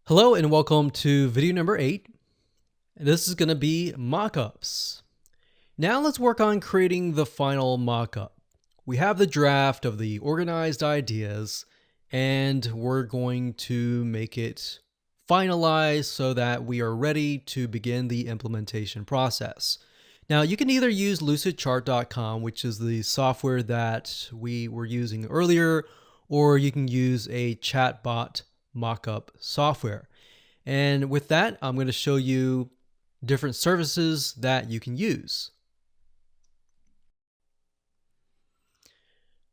Hello and welcome to video number 8. This is going to be mockups. Now let's work on creating the final mockup. We have the draft of the organized ideas and we're going to make it finalized so that we are ready to begin the implementation process. Now you can either use lucidchart.com, which is the software that we were using earlier, or you can use a chatbot mockup software. And with that, I'm going to show you different services that you can use.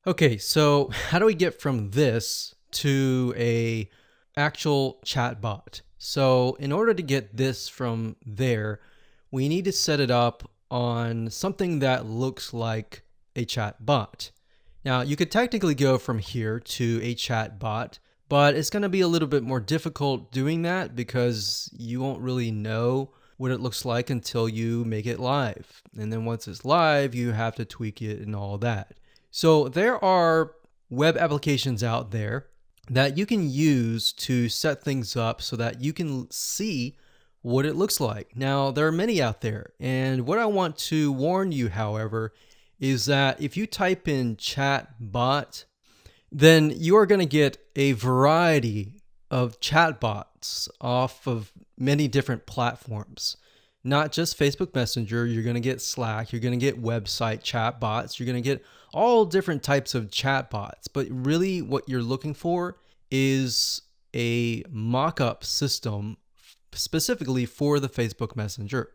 Okay, so how do we get from this to a actual chatbot? So in order to get this from there, we need to set it up on something that looks like a chatbot. Now, you could technically go from here to a chatbot, but it's going to be a little bit more difficult doing that because you won't really know what it looks like until you make it live. And then once it's live, you have to tweak it and all that. So there are web applications out there that you can use to set things up so that you can see what it looks like. Now, there are many out there. And what I want to warn you, however, is that if you type in chatbot, then you are going to get a variety of chatbots off of many different platforms. Not just Facebook Messenger, you're going to get Slack, you're going to get website chatbots, you're going to get all different types of chatbots. But really what you're looking for is a mock-up system specifically for the Facebook Messenger.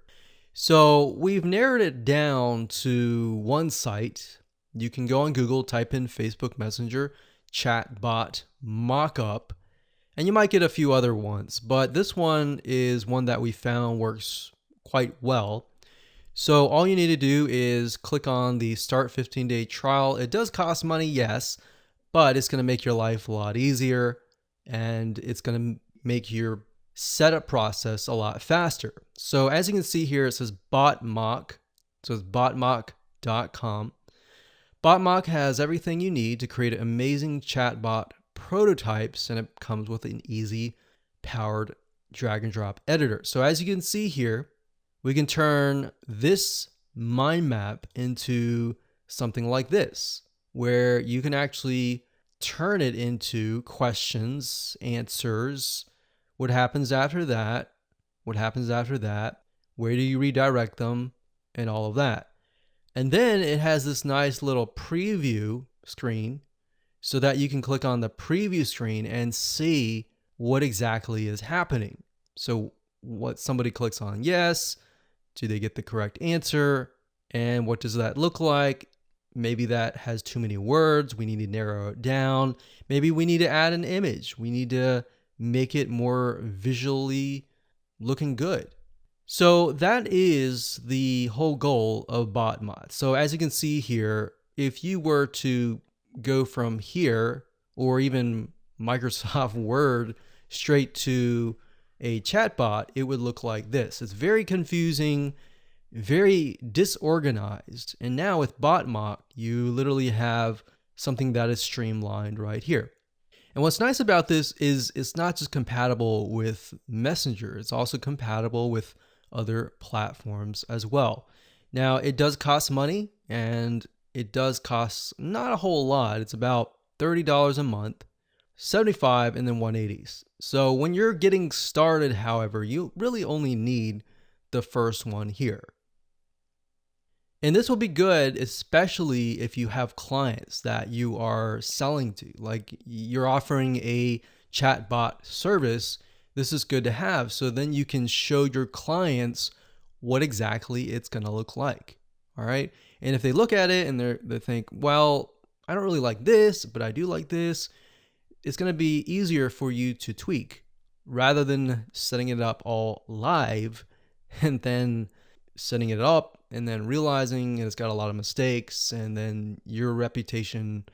So we've narrowed it down to one site. You can go on Google, type in Facebook Messenger chatbot mockup, and you might get a few other ones, but this one is one that we found works quite well. So all you need to do is click on the Start 15-day trial. It does cost money, yes, but it's going to make your life a lot easier, and it's going to make your setup process a lot faster. So as you can see here, it says botmock. So it's botmock.com. Botmock has everything you need to create amazing chatbot prototypes, and it comes with an easy powered drag and drop editor. So as you can see here, we can turn this mind map into something like this, where you can actually turn it into questions, answers, what happens after that, what happens after that, where do you redirect them, and all of that. And then it has this nice little preview screen so that you can click on the preview screen and see what exactly is happening. So what somebody clicks on yes, do they get the correct answer? And what does that look like? Maybe that has too many words. We need to narrow it down. Maybe we need to add an image. We need to make it more visually looking good. So that is the whole goal of BotMod. So as you can see here, if you were to go from here or even Microsoft Word straight to a chatbot, it would look like this. It's very confusing, very disorganized. And now with BotMock, you literally have something that is streamlined right here. And what's nice about this is it's not just compatible with Messenger, it's also compatible with other platforms as well. Now, it does cost money, and it does cost not a whole lot. It's about $30 a month, $75 and then $180. So when you're getting started, however, you really only need the first one here. And this will be good, especially if you have clients that you are selling to. Like you're offering a chatbot service, this is good to have. So then you can show your clients what exactly it's going to look like. All right. And if they look at it and they think, well, I don't really like this, but I do like this, it's going to be easier for you to tweak rather than setting it up all live and then setting it up and then realizing it's got a lot of mistakes, and then your reputation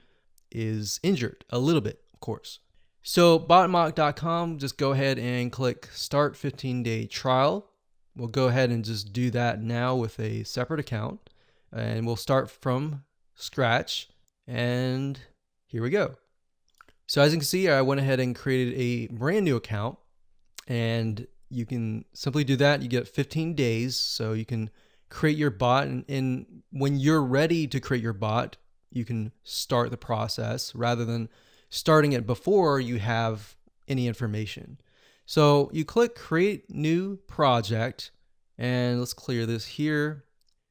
is injured a little bit, of course. So botmock.com, just go ahead and click Start 15-day trial. We'll go ahead and just do that now with a separate account, and we'll start from scratch, and here we go. So as you can see, I went ahead and created a brand new account, And you can simply do that. You get 15 days, so you can create your bot. And when you're ready to create your bot, you can start the process rather than starting it before you have any information. So you click create new project, and let's clear this here.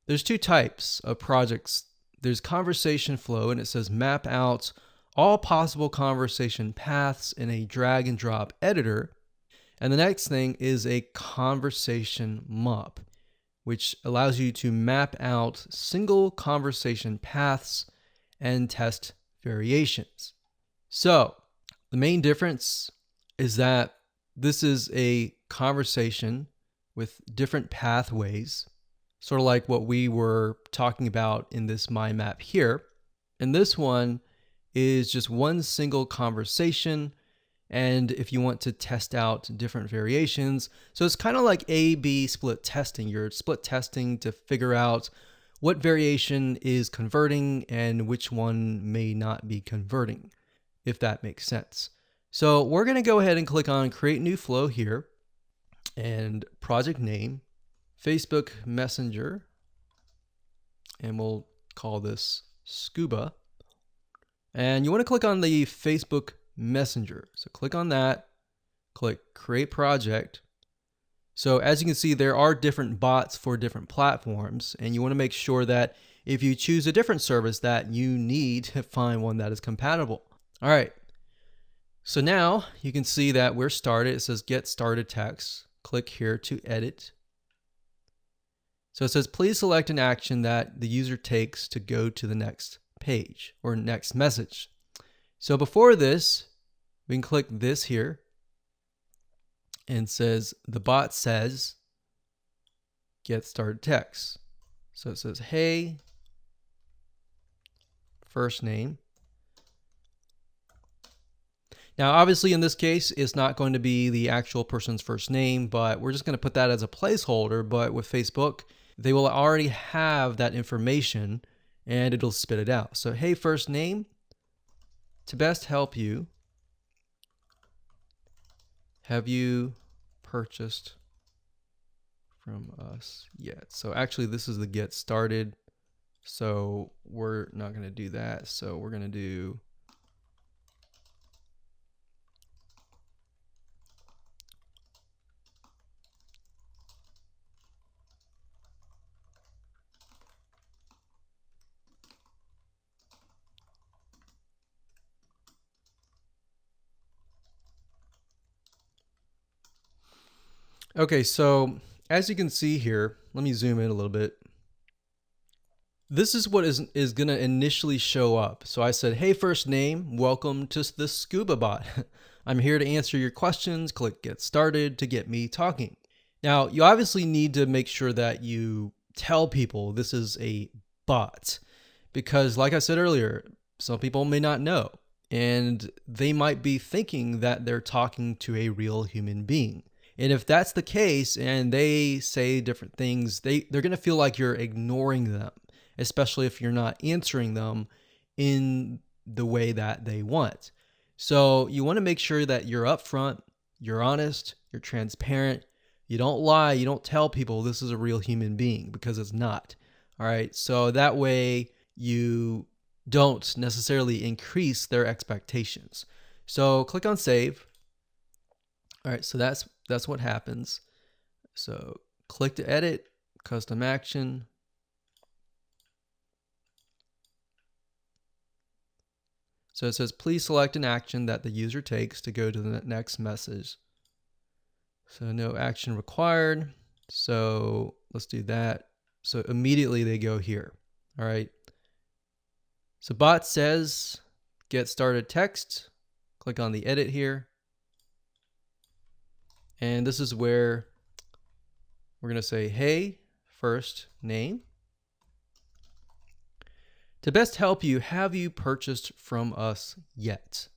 There's two types of projects. There's conversation flow, and it says map out all possible conversation paths in a drag and drop editor. And the next thing is a conversation mop, which allows you to map out single conversation paths and test variations. So the main difference is that this is a conversation with different pathways, sort of like what we were talking about in this mind map here. And this one is just one single conversation. And if you want to test out different variations, so it's kind of like A/B split testing. You're split testing to figure out what variation is converting and which one may not be converting, if that makes sense. So we're going to go ahead and click on create new flow here, and project name, Facebook Messenger, and we'll call this Scuba. And you want to click on the Facebook Messenger. So click on that, click create project. So as you can see, there are different bots for different platforms, and you want to make sure that if you choose a different service that you need to find one that is compatible. All right. So now you can see that we're started. It says get started text. Click here to edit. So it says please select an action that the user takes to go to the next page or next message. So before this, we can click this here and it says the bot says get started text. So it says, hey, first name. Now, obviously in this case, it's not going to be the actual person's first name, but we're just going to put that as a placeholder. But with Facebook, they will already have that information and it'll spit it out. So, hey, first name, to best help you, have you purchased from us yet? So actually this is the get started. So we're not going to do that. So we're going to do okay, so as you can see here, let me zoom in a little bit. This is what is going to initially show up. So I said, hey, first name, welcome to the Scuba bot. I'm here to answer your questions. Click get started to get me talking. Now, you obviously need to make sure that you tell people this is a bot because like I said earlier, some people may not know and they might be thinking that they're talking to a real human being. And if that's the case and they say different things, they're going to feel like you're ignoring them, especially if you're not answering them in the way that they want. So you want to make sure that you're upfront, you're honest, you're transparent, you don't lie, you don't tell people this is a real human being because it's not. All right. So that way you don't necessarily increase their expectations. So click on save. All right. So that's what happens. So click to edit, custom action. So it says, please select an action that the user takes to go to the next message. So no action required. So let's do that. So immediately they go here. All right. So bot says, get started text. Click on the edit here. And this is where we're going to say, hey, first name. To best help you, have you purchased from us yet?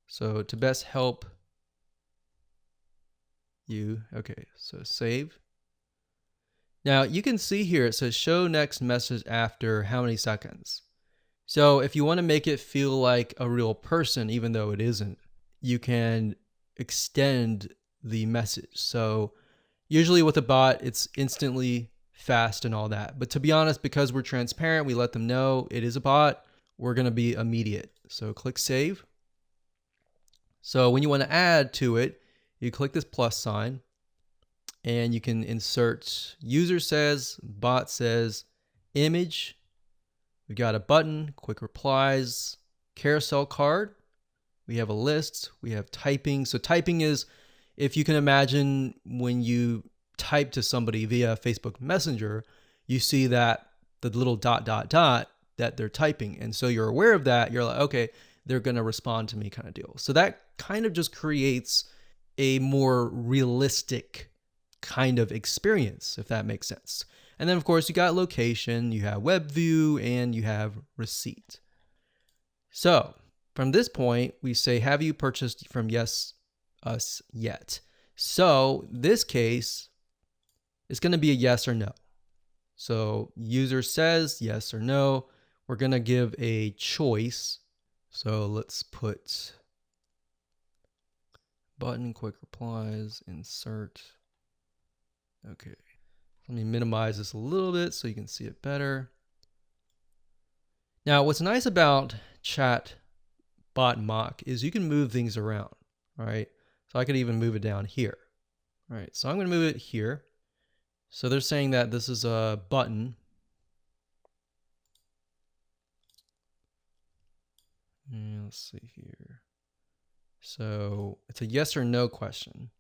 So to best help you, okay, so save. Now you can see here it says show next message after how many seconds. So if you want to make it feel like a real person, even though it isn't, you can extend the message. So usually with a bot, it's instantly fast and all that. But to be honest, because we're transparent, we let them know it is a bot, we're going to be immediate. So click save. So when you want to add to it, you click this plus sign and you can insert user says, bot says, image. We've got a button, quick replies, carousel card. We have a list, we have typing. So typing is, if you can imagine when you type to somebody via Facebook Messenger, you see that the little ... that they're typing. And so you're aware of that. You're like, okay, they're going to respond to me kind of deal. So that kind of just creates a more realistic kind of experience, if that makes sense. And then of course you got location, you have web view, and you have receipt. So from this point, we say, have you purchased from Yes Us yet? So this case is going to be a yes or no. So user says yes or no. We're going to give a choice. So let's put button, quick replies, insert. Okay. Let me minimize this a little bit so you can see it better. Now, what's nice about chat bot mock is you can move things around, all right? So I could even move it down here. All right, so I'm going to move it here. So they're saying that this is a button. And let's see here. So it's a yes or no question.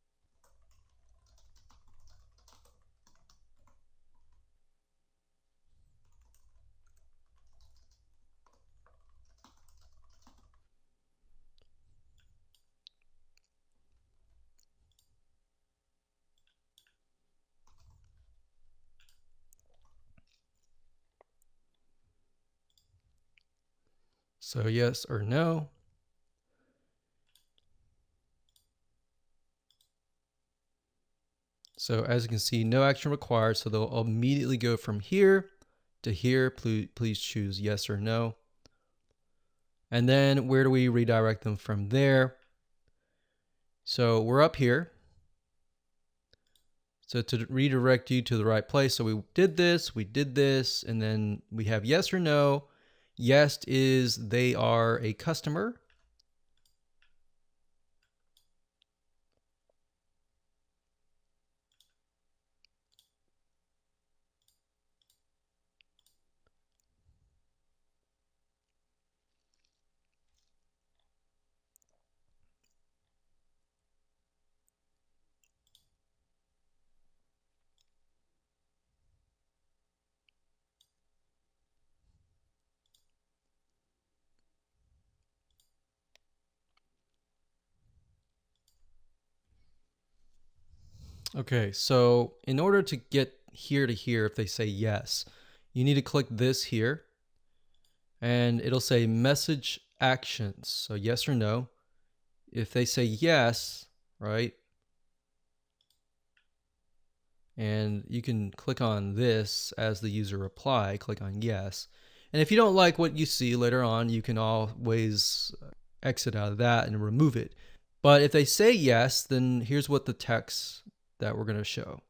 So yes or no. So as you can see, no action required. So they'll immediately go from here to here. Please choose yes or no. And then where do we redirect them from there? So we're up here. So to redirect you to the right place. So we did this, and then we have yes or no. Yes is they are a customer. Okay, so in order to get here to here, if they say yes, you need to click this here and it'll say message actions. So yes or no. If they say yes, right? And you can click on this as the user reply, click on yes. And if you don't like what you see later on, you can always exit out of that and remove it. But if they say yes, then here's what the text that we're going to show.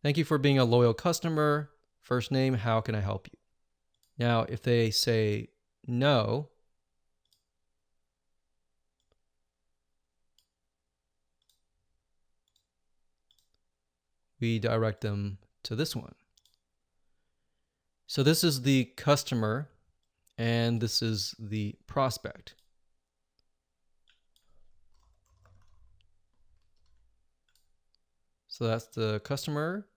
Thank you for being a loyal customer. First name, how can I help you? Now, if they say no, we direct them to this one. So this is the customer and this is the prospect. So that's the customer.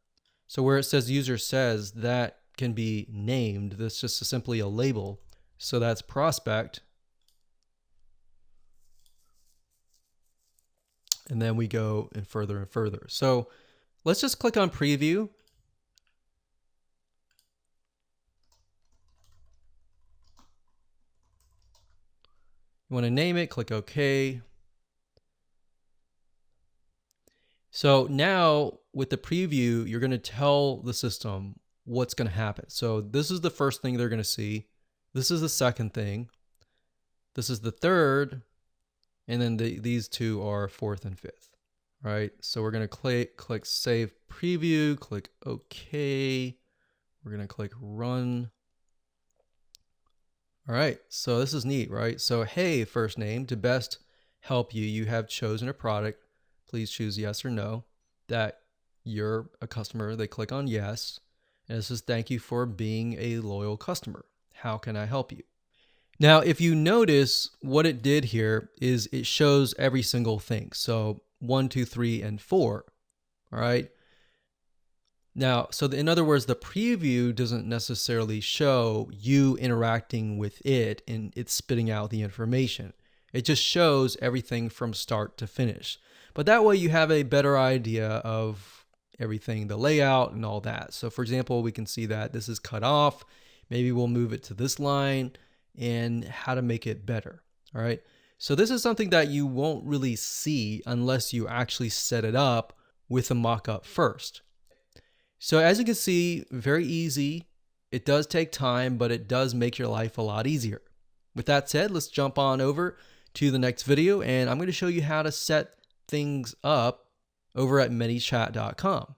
So where it says user says, that can be named. That's just simply a label. So that's prospect. And then we go and further. So let's just click on preview. You want to name it, click OK. So now with the preview, you're going to tell the system what's going to happen. So this is the first thing they're going to see. This is the second thing. This is the third. And then these two are fourth and fifth. Right? So we're going to click Save Preview, click OK. We're going to click Run. All right, so this is neat, right? So, hey, first name, to best help you, you have chosen a product. Please choose yes or no. That you're a customer, they click on yes. And it says, thank you for being a loyal customer. How can I help you? Now, if you notice, what it did here is it shows every single thing. So 1, 2, 3, and 4, all right? Now, so in other words, the preview doesn't necessarily show you interacting with it and it's spitting out the information. It just shows everything from start to finish. But that way you have a better idea of everything, the layout and all that. So for example, we can see that this is cut off. Maybe we'll move it to this line and how to make it better. All right. So this is something that you won't really see unless you actually set it up with a mockup first. So as you can see, very easy. It does take time, but it does make your life a lot easier. With that said, let's jump on over to the next video, and I'm going to show you how to set things up over at ManyChat.com.